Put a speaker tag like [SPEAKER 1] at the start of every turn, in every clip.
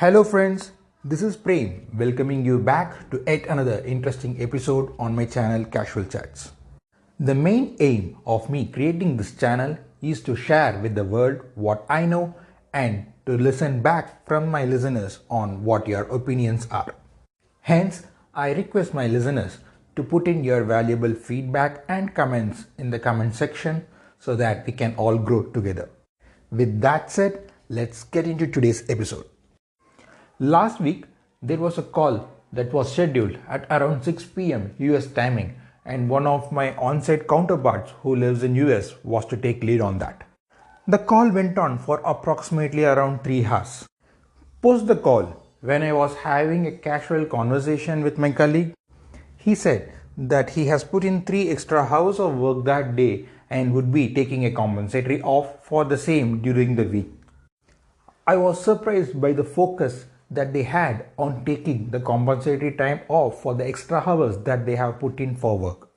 [SPEAKER 1] Hello, friends. This is Prem welcoming you back to yet another interesting episode on my channel Casual Chats. The main aim of me creating this channel is to share with the world what I know and to listen back from my listeners on what your opinions are. Hence, I request my listeners to put in your valuable feedback and comments in the comment section so that we can all grow together. With that said, let's get into today's episode. Last week, there was a call that was scheduled at around 6 p.m. US timing, and one of my on-site counterparts who lives in US was to take lead on that. The call went on for approximately around 3 hours. Post the call, when I was having a casual conversation with my colleague, he said that he has put in 3 extra hours of work that day and would be taking a compensatory off for the same during the week. I was surprised by the focus that they had on taking the compensatory time off for the extra hours that they have put in for work.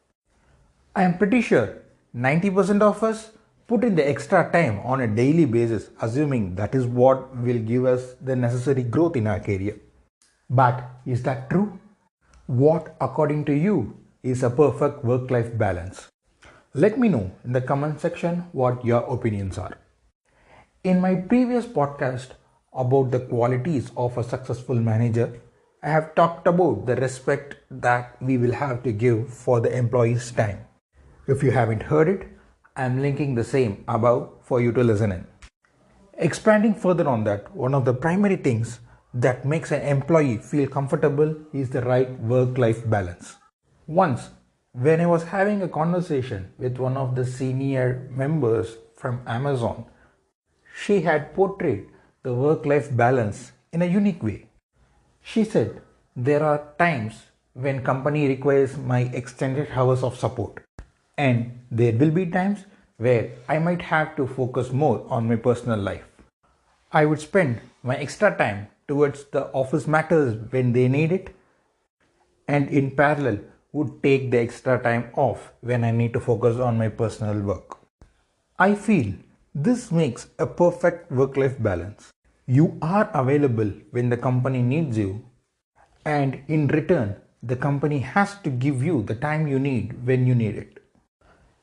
[SPEAKER 1] I am pretty sure 90% of us put in the extra time on a daily basis, assuming that is what will give us the necessary growth in our career. But is that true? What, according to you, is a perfect work-life balance? Let me know in the comment section what your opinions are. In my previous podcast about the qualities of a successful manager, I have talked about the respect that we will have to give for the employee's time. If you haven't heard it, I am linking the same above for you to listen in. Expanding further on that, one of the primary things that makes an employee feel comfortable is the right work-life balance. Once, when I was having a conversation with one of the senior members from Amazon, she had portrayed the work-life balance in a unique way. She said, there are times when company requires my extended hours of support, and there will be times where I might have to focus more on my personal life. I would spend my extra time towards the office matters when they need it, and in parallel would take the extra time off when I need to focus on my personal work. I feel this makes a perfect work-life balance. You are available when the company needs you, and in return, the company has to give you the time you need when you need it.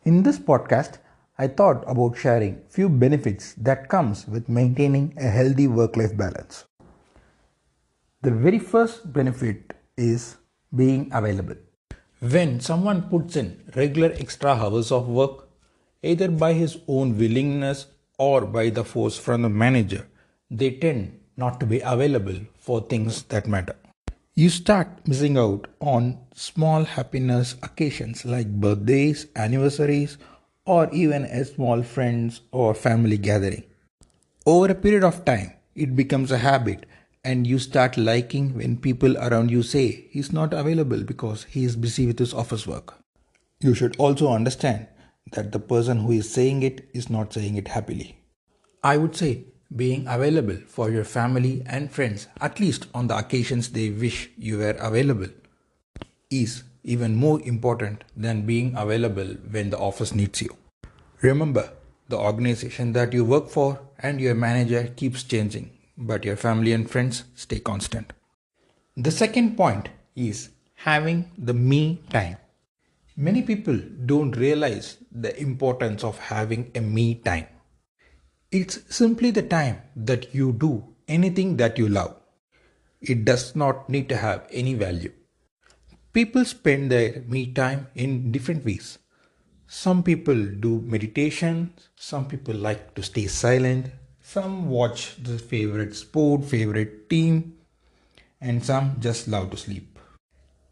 [SPEAKER 1] In this podcast, I thought about sharing few benefits that comes with maintaining a healthy work-life balance. The very first benefit is being available. When someone puts in regular extra hours of work, either by his own willingness or by the force from the manager, they tend not to be available for things that matter. You start missing out on small happiness occasions like birthdays, anniversaries, or even a small friends or family gathering. Over a period of time, it becomes a habit, and you start liking when people around you say he's not available because he is busy with his office work. You should also understand that the person who is saying it is not saying it happily. I would say being available for your family and friends, at least on the occasions they wish you were available, is even more important than being available when the office needs you. Remember, the organization that you work for and your manager keeps changing, but your family and friends stay constant. The second point is having the me time. Many people don't realize the importance of having a me time. It's simply the time that you do anything that you love. It does not need to have any value. People spend their me time in different ways. Some people do meditation, some people like to stay silent, some watch the favorite sport, favorite team, and some just love to sleep.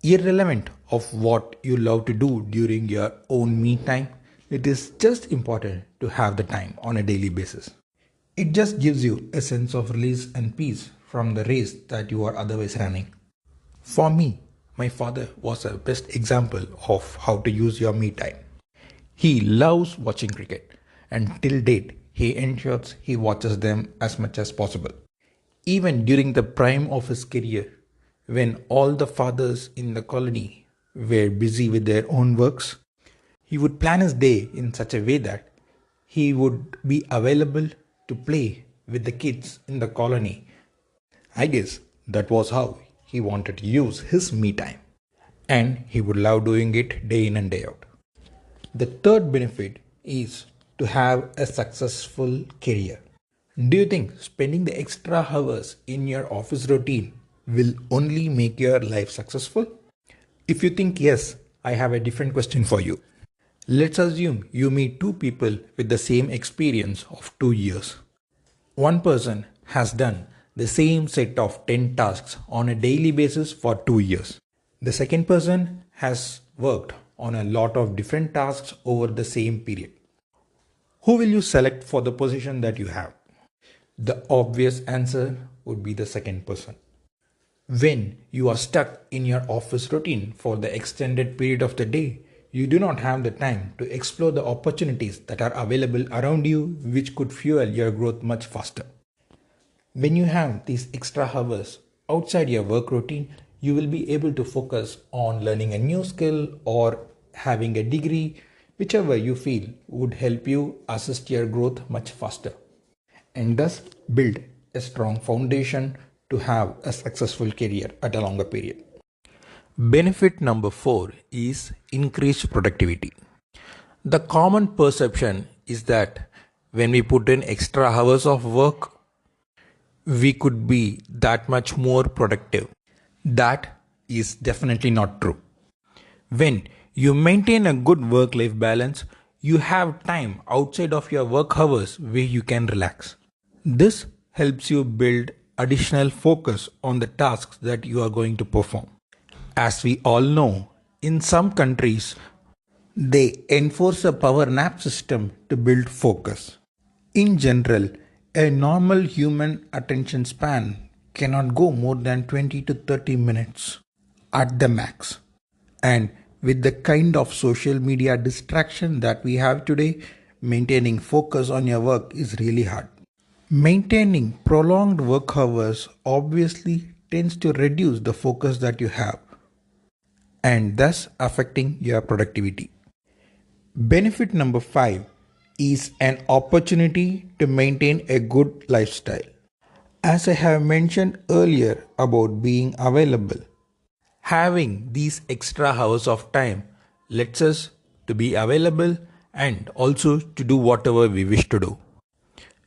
[SPEAKER 1] Irrelevant of what you love to do during your own me time, it is just important to have the time on a daily basis. It just gives you a sense of release and peace from the race that you are otherwise running. For me, my father was a best example of how to use your me time. He loves watching cricket, and till date, he ensures he watches them as much as possible. Even during the prime of his career, when all the fathers in the colony were busy with their own works, he would plan his day in such a way that he would be available to play with the kids in the colony I guess that was how he wanted to use his me time. And he would love doing it day in and day out. The third benefit is to have a successful career. Do you think spending the extra hours in your office routine will only make your life successful? If you think yes, I have a different question for you. Let's assume you meet two people with the same experience of 2 years. One person has done the same set of 10 tasks on a daily basis for 2 years. The second person has worked on a lot of different tasks over the same period. Who will you select for the position that you have? The obvious answer would be the second person. When you are stuck in your office routine for the extended period of the day, you do not have the time to explore the opportunities that are available around you, which could fuel your growth much faster. When you have these extra hours outside your work routine, you will be able to focus on learning a new skill or having a degree, whichever you feel would help you assist your growth much faster, and thus build a strong foundation to have a successful career at a longer period. Benefit number 4 is increased productivity. The common perception is that when we put in extra hours of work, we could be that much more productive. That is definitely not true. When you maintain a good work life balance, you have time outside of your work hours where you can relax. This helps you build additional focus on the tasks that you are going to perform. As we all know, in some countries, they enforce a power nap system to build focus. In general, a normal human attention span cannot go more than 20 to 30 minutes at the max. And with the kind of social media distraction that we have today, maintaining focus on your work is really hard. Maintaining prolonged work hours obviously tends to reduce the focus that you have and thus affecting your productivity. Benefit number 5 is an opportunity to maintain a good lifestyle. As I have mentioned earlier about being available, having these extra hours of time lets us to be available and also to do whatever we wish to do.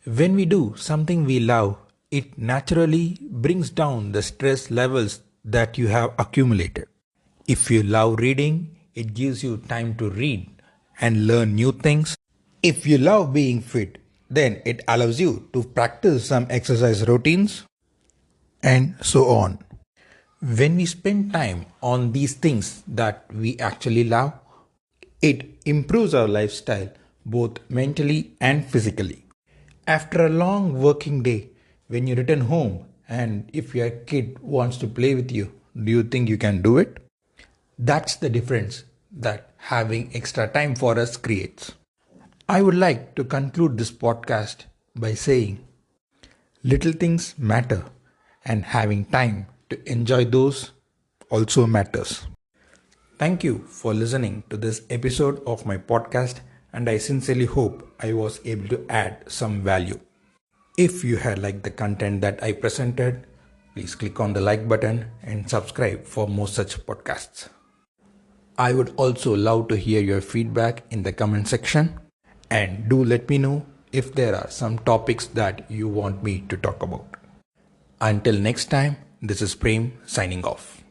[SPEAKER 1] When we do something we love, it naturally brings down the stress levels that you have accumulated. If you love reading, it gives you time to read and learn new things. If you love being fit, then it allows you to practice some exercise routines and so on. When we spend time on these things that we actually love, it improves our lifestyle both mentally and physically. After a long working day, when you return home and if your kid wants to play with you, do you think you can do it? That's the difference that having extra time for us creates. I would like to conclude this podcast by saying little things matter and having time to enjoy those also matters. Thank you for listening to this episode of my podcast, and I sincerely hope I was able to add some value. If you had liked the content that I presented, please click on the like button and subscribe for more such podcasts. I would also love to hear your feedback in the comment section, and do let me know if there are some topics that you want me to talk about. Until next time, this is Prem signing off.